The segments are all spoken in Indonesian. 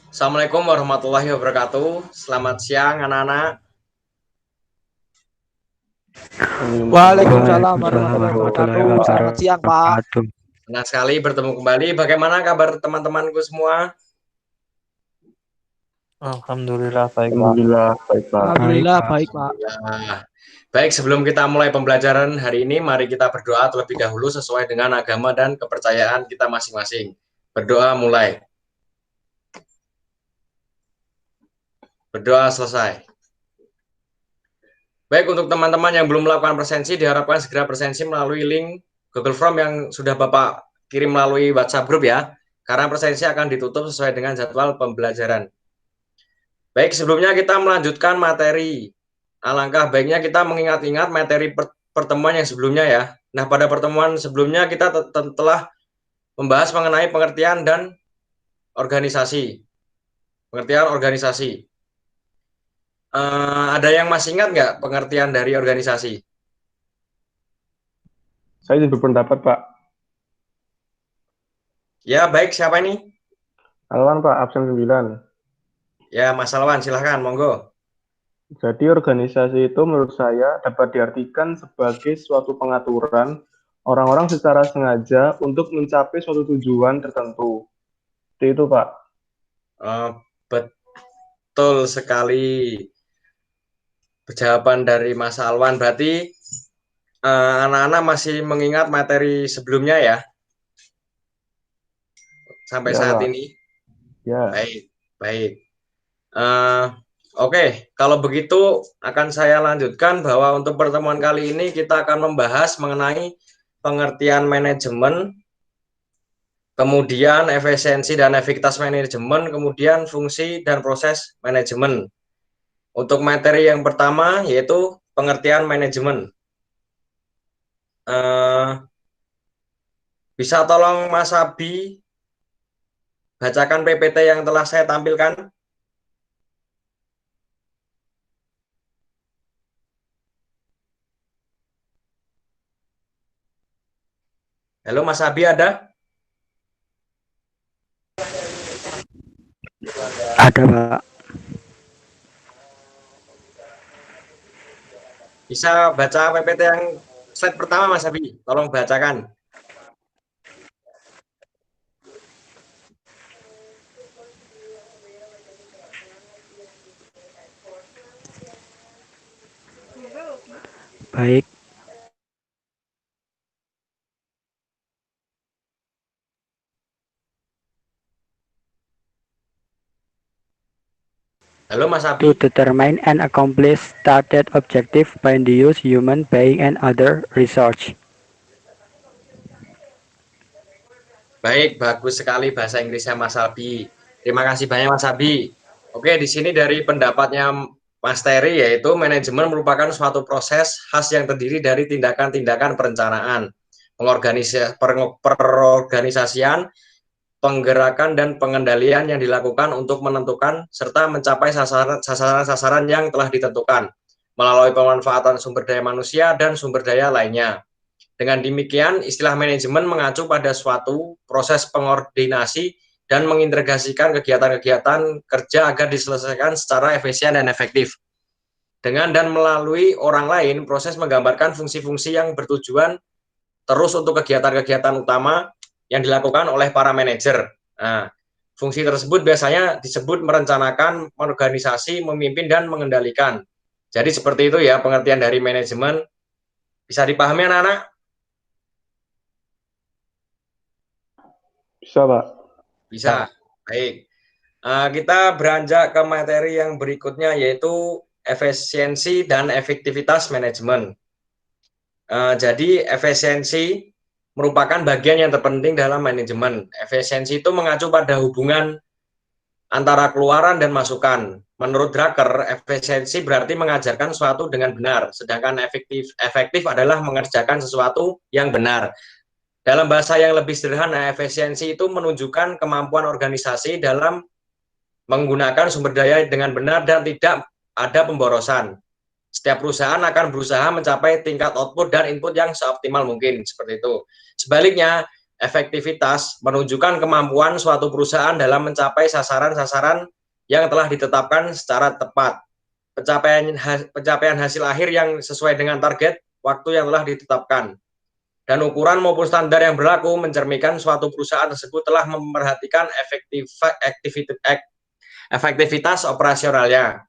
Assalamualaikum warahmatullahi wabarakatuh. Selamat siang anak-anak. Waalaikumsalam Waalaikumsalam warahmatullahi warahmatullahi wabarakatuh. Selamat siang, Pak. wabarakatuh. Senang sekali bertemu kembali. Bagaimana kabar teman-temanku semua? Alhamdulillah baik Pak. Alhamdulillah baik Pak. Alhamdulillah Baik, Pak. baik, Pak. Alhamdulillah. Baik, sebelum kita mulai pembelajaran hari ini, mari kita berdoa terlebih dahulu sesuai dengan agama dan kepercayaan kita masing-masing. Berdoa mulai. Berdoa selesai. Baik, untuk teman-teman yang belum melakukan presensi, diharapkan segera presensi melalui link Google Form yang sudah Bapak kirim melalui WhatsApp group ya, karena presensi akan ditutup sesuai dengan jadwal pembelajaran. Baik, sebelumnya kita melanjutkan materi. Alangkah baiknya kita mengingat-ingat materi pertemuan yang sebelumnya ya. Nah, pada pertemuan sebelumnya kita telah membahas mengenai pengertian dan organisasi. Pengertian organisasi. Ada yang masih ingat nggak pengertian dari organisasi? Saya ingin berpendapat Pak. Ya, baik. Siapa ini? Alwan Pak, absen 9. Ya, Mas Alwan, silahkan, monggo. Jadi organisasi itu menurut saya dapat diartikan sebagai suatu pengaturan orang-orang secara sengaja untuk mencapai suatu tujuan tertentu. Seperti itu Pak. Betul sekali jawaban dari Mas Alwan. Berarti anak-anak masih mengingat materi sebelumnya ya? Sampai Ya, saat Pak. ini. Ya. Baik. Oke, kalau begitu akan saya lanjutkan bahwa untuk pertemuan kali ini kita akan membahas mengenai pengertian manajemen, kemudian efisiensi dan efektivitas manajemen, kemudian fungsi dan proses manajemen. Untuk materi yang pertama yaitu pengertian manajemen. Bisa tolong Mas Abi bacakan PPT yang telah saya tampilkan? Halo Mas Abi, ada? Ada Pak. Bisa baca PPT yang slide pertama Mas Abi? Tolong bacakan. Baik. Halo Mas Abi. To determine and accomplish stated objective by the use human being and other research. Baik, bagus sekali bahasa Inggrisnya Mas Abi. Terima kasih banyak Mas Abi. Oke, di sini dari pendapatnya Mas Terry yaitu manajemen merupakan suatu proses khas yang terdiri dari tindakan-tindakan perencanaan, perorganisasian, penggerakan dan pengendalian yang dilakukan untuk menentukan serta mencapai sasaran-sasaran yang telah ditentukan melalui pemanfaatan sumber daya manusia dan sumber daya lainnya. Dengan demikian, istilah manajemen mengacu pada suatu proses pengordinasi dan mengintegrasikan kegiatan-kegiatan kerja agar diselesaikan secara efisien dan efektif. Dengan dan melalui orang lain, proses menggambarkan fungsi-fungsi yang bertujuan terus untuk kegiatan-kegiatan utama yang dilakukan oleh para manajer. Nah, fungsi tersebut biasanya disebut merencanakan, mengorganisasi, memimpin, dan mengendalikan. Jadi seperti itu ya pengertian dari manajemen. Bisa dipahami anak-anak? Bisa Pak. Bisa. Baik. Kita beranjak ke materi yang berikutnya yaitu efisiensi dan efektivitas manajemen. Jadi efisiensi merupakan bagian yang terpenting dalam manajemen. Efisiensi itu mengacu pada hubungan antara keluaran dan masukan. Menurut Drucker, efisiensi berarti mengajarkan sesuatu dengan benar, sedangkan efektif adalah mengerjakan sesuatu yang benar. Dalam bahasa yang lebih sederhana, efisiensi itu menunjukkan kemampuan organisasi dalam menggunakan sumber daya dengan benar dan tidak ada pemborosan. Setiap perusahaan akan berusaha mencapai tingkat output dan input yang seoptimal mungkin, seperti itu. Sebaliknya, efektivitas menunjukkan kemampuan suatu perusahaan dalam mencapai sasaran-sasaran yang telah ditetapkan secara tepat. Pencapaian hasil akhir yang sesuai dengan target waktu yang telah ditetapkan. Dan ukuran maupun standar yang berlaku mencerminkan suatu perusahaan tersebut telah memperhatikan efektivitas operasionalnya.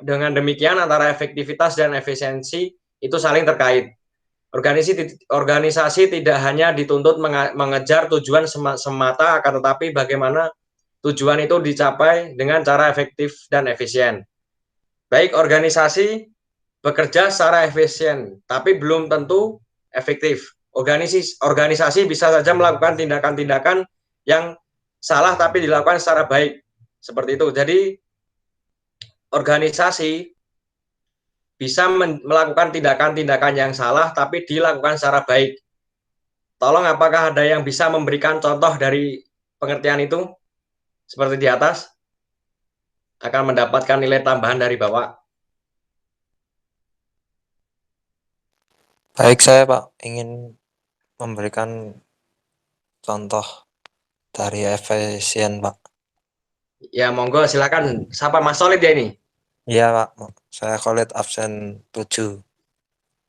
Dengan demikian antara efektivitas dan efisiensi itu saling terkait. Organisasi tidak hanya dituntut mengejar tujuan semata, akan tetapi bagaimana tujuan itu dicapai dengan cara efektif dan efisien. Baik organisasi bekerja secara efisien, tapi belum tentu efektif. Organisasi bisa saja melakukan tindakan-tindakan yang salah tapi dilakukan secara baik. Seperti itu. Jadi organisasi bisa melakukan tindakan-tindakan yang salah tapi dilakukan secara baik. Tolong apakah ada yang bisa memberikan contoh dari pengertian itu? Seperti di atas, akan mendapatkan nilai tambahan dari Bapak. Baik, saya Pak ingin memberikan contoh dari efisien Pak. Ya monggo silakan. Siapa Mas Solid ya ini? Iya Pak, saya Khalid absen 7.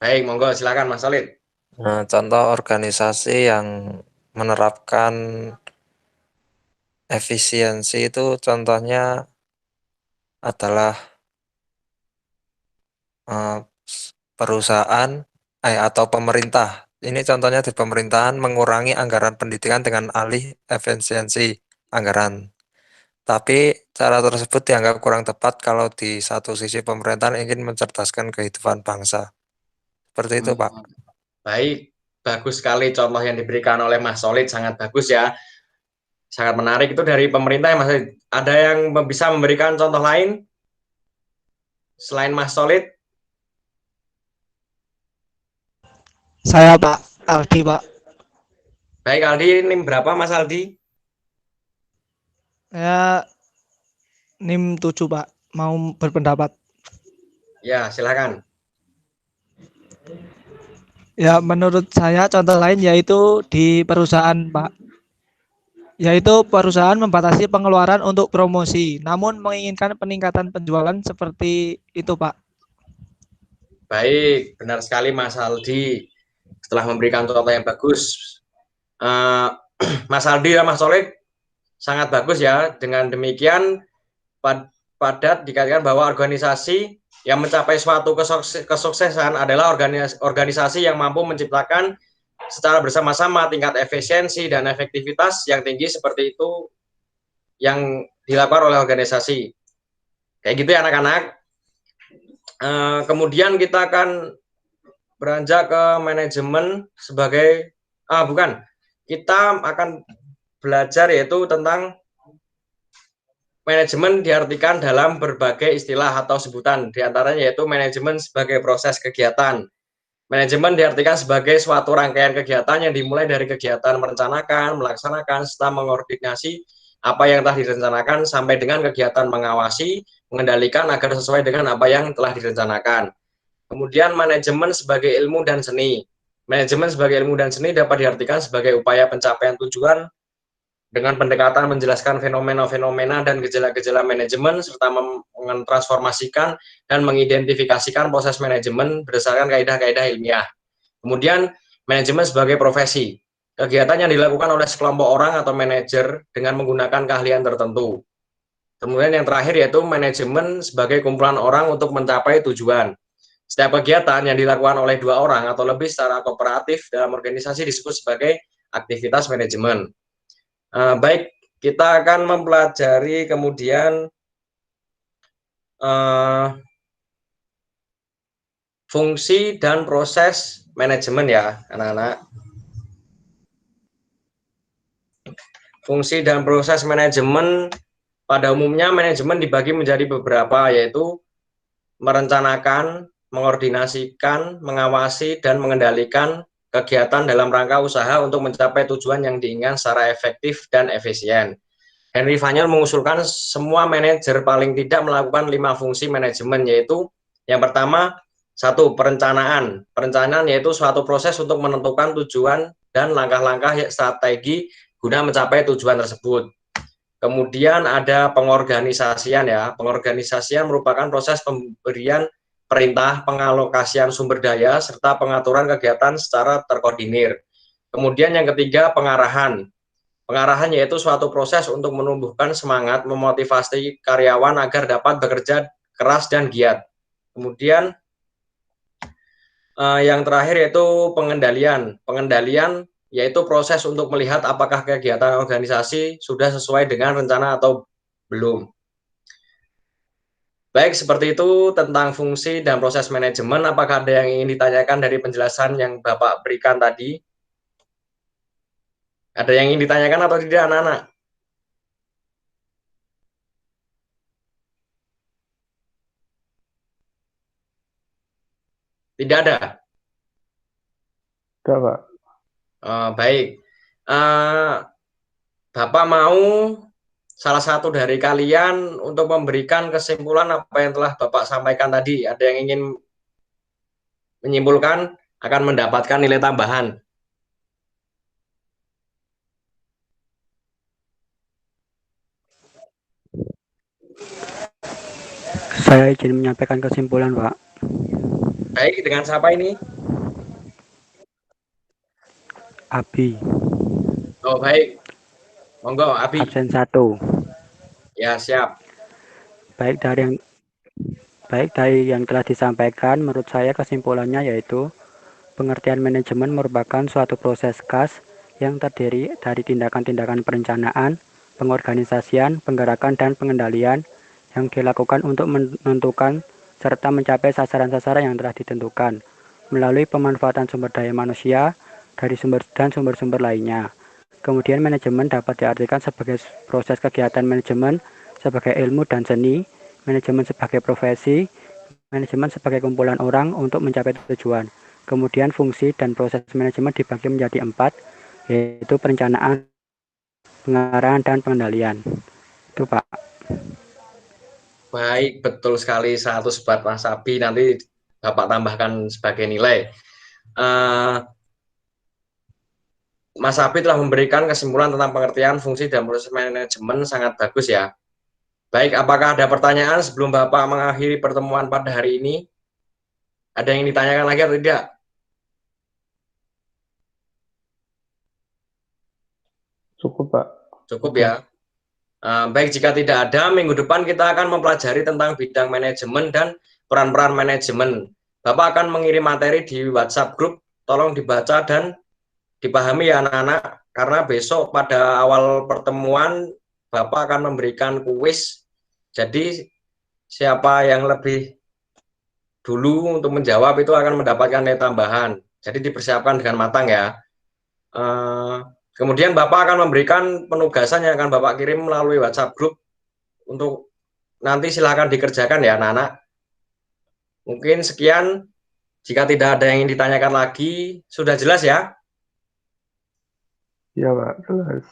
Baik, monggo silakan Mas Solid. Nah, contoh organisasi yang menerapkan efisiensi itu contohnya adalah perusahaan atau pemerintah. Ini contohnya di pemerintahan mengurangi anggaran pendidikan dengan alih efisiensi anggaran. Tapi cara tersebut dianggap kurang tepat kalau di satu sisi pemerintahan ingin mencerdaskan kehidupan bangsa. Seperti itu, Pak. Baik, bagus sekali contoh yang diberikan oleh Mas Solid, sangat bagus ya. Sangat menarik itu dari pemerintah ya Mas Solid. Ada yang bisa memberikan contoh lain selain Mas Solid? Saya Pak Aldi, Pak. Baik Aldi, NIM berapa Mas Aldi? Saya NIM 7, Pak. Mau berpendapat. Ya, silakan. Ya, menurut saya contoh lain yaitu di perusahaan, Pak. Yaitu perusahaan membatasi pengeluaran untuk promosi, namun menginginkan peningkatan penjualan seperti itu, Pak. Baik, benar sekali Mas Aldi. Setelah memberikan contoh yang bagus, Mas Aldi dan Mas Solid sangat bagus ya. Dengan demikian padat dikatakan bahwa organisasi yang mencapai suatu kesuksesan adalah organisasi yang mampu menciptakan secara bersama-sama tingkat efisiensi dan efektivitas yang tinggi seperti itu yang dilakukan oleh organisasi. Kayak gitu ya anak-anak. Kemudian kita akan beranjak ke manajemen sebagai kita akan belajar yaitu tentang manajemen diartikan dalam berbagai istilah atau sebutan, diantaranya yaitu manajemen sebagai proses kegiatan. Manajemen diartikan sebagai suatu rangkaian kegiatan yang dimulai dari kegiatan merencanakan, melaksanakan, serta mengkoordinasi apa yang telah direncanakan sampai dengan kegiatan mengawasi, mengendalikan agar sesuai dengan apa yang telah direncanakan. Kemudian manajemen sebagai ilmu dan seni. Manajemen sebagai ilmu dan seni dapat diartikan sebagai upaya pencapaian tujuan dengan pendekatan menjelaskan fenomena-fenomena dan gejala-gejala manajemen serta mentransformasikan dan mengidentifikasikan proses manajemen berdasarkan kaidah-kaidah ilmiah. Kemudian manajemen sebagai profesi. Kegiatan yang dilakukan oleh sekelompok orang atau manajer dengan menggunakan keahlian tertentu. Kemudian yang terakhir yaitu manajemen sebagai kumpulan orang untuk mencapai tujuan. Setiap kegiatan yang dilakukan oleh 2 orang atau lebih secara kooperatif dalam organisasi disebut sebagai aktivitas manajemen. Baik, kita akan mempelajari kemudian fungsi dan proses manajemen ya, anak-anak. Fungsi dan proses manajemen pada umumnya manajemen dibagi menjadi beberapa, yaitu merencanakan, mengordinasikan, mengawasi, dan mengendalikan kegiatan dalam rangka usaha untuk mencapai tujuan yang diinginkan secara efektif dan efisien. Henry Fayol mengusulkan semua manajer paling tidak melakukan 5 fungsi manajemen, yaitu yang pertama, 1. Perencanaan. Perencanaan yaitu suatu proses untuk menentukan tujuan dan langkah-langkah strategi guna mencapai tujuan tersebut. Kemudian ada pengorganisasian ya. Pengorganisasian merupakan proses pemberian perintah, pengalokasian sumber daya, serta pengaturan kegiatan secara terkoordinir. Kemudian yang ketiga, pengarahan. Pengarahan yaitu suatu proses untuk menumbuhkan semangat, memotivasi karyawan agar dapat bekerja keras dan giat. Kemudian yang terakhir yaitu pengendalian. Pengendalian yaitu proses untuk melihat apakah kegiatan organisasi sudah sesuai dengan rencana atau belum. Baik, seperti itu tentang fungsi dan proses manajemen. Apakah ada yang ingin ditanyakan dari penjelasan yang Bapak berikan tadi? Ada yang ingin ditanyakan atau tidak, anak-anak? Tidak ada? Enggak, Pak. Baik. Bapak mau salah satu dari kalian untuk memberikan kesimpulan apa yang telah Bapak sampaikan tadi. Ada yang ingin menyimpulkan akan mendapatkan nilai tambahan. Saya izin menyampaikan kesimpulan, Pak. Baik, dengan siapa ini? Abi, Oh, baik. Monggo, Abi. absen 1. Ya, siap. Baik dari yang telah disampaikan, menurut saya kesimpulannya yaitu pengertian manajemen merupakan suatu proses khas yang terdiri dari tindakan-tindakan perencanaan, pengorganisasian, penggerakan, dan pengendalian yang dilakukan untuk menentukan serta mencapai sasaran-sasaran yang telah ditentukan melalui pemanfaatan sumber daya manusia dari sumber-sumber lainnya. Kemudian manajemen dapat diartikan sebagai proses kegiatan manajemen sebagai ilmu dan seni, manajemen sebagai profesi, manajemen sebagai kumpulan orang untuk mencapai tujuan. Kemudian fungsi dan proses manajemen dibagi menjadi 4, yaitu perencanaan, pengarahan, dan pengendalian. Itu, Pak. Baik, betul sekali 100 buat Mas Abi. Nanti Bapak tambahkan sebagai nilai. Mas Abi telah memberikan kesimpulan tentang pengertian fungsi dan proses manajemen sangat bagus ya. Baik, apakah ada pertanyaan sebelum Bapak mengakhiri pertemuan pada hari ini? Ada yang ditanyakan lagi atau tidak? Cukup, Pak. Cukup ya. Baik, jika tidak ada, minggu depan kita akan mempelajari tentang bidang manajemen dan peran-peran manajemen. Bapak akan mengirim materi di WhatsApp grup, tolong dibaca dan dipahami ya anak-anak, karena besok pada awal pertemuan Bapak akan memberikan kuis. Jadi siapa yang lebih dulu untuk menjawab itu akan mendapatkan nilai tambahan. Jadi dipersiapkan dengan matang ya. Kemudian Bapak akan memberikan penugasan yang akan Bapak kirim melalui WhatsApp grup untuk nanti silahkan dikerjakan ya anak-anak. Mungkin sekian, jika tidak ada yang ingin ditanyakan lagi, sudah jelas ya? Iya, Pak. Jelas.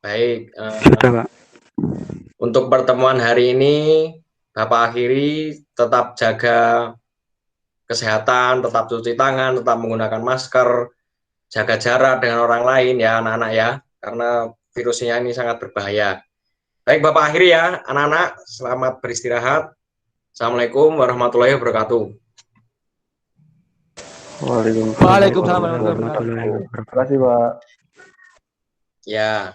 Baik. Sudah, Pak. Untuk pertemuan hari ini, Bapak akhiri, tetap jaga kesehatan, tetap cuci tangan, tetap menggunakan masker, jaga jarak dengan orang lain ya anak-anak ya, karena virusnya ini sangat berbahaya. Baik, Bapak akhiri ya anak-anak, selamat beristirahat. Assalamualaikum warahmatullahi wabarakatuh. Waalaikumsalam Waalaikumsalam warahmatullahi wabarakatuh. warahmatullahi wabarakatuh. Terima kasih, Pak. Ya.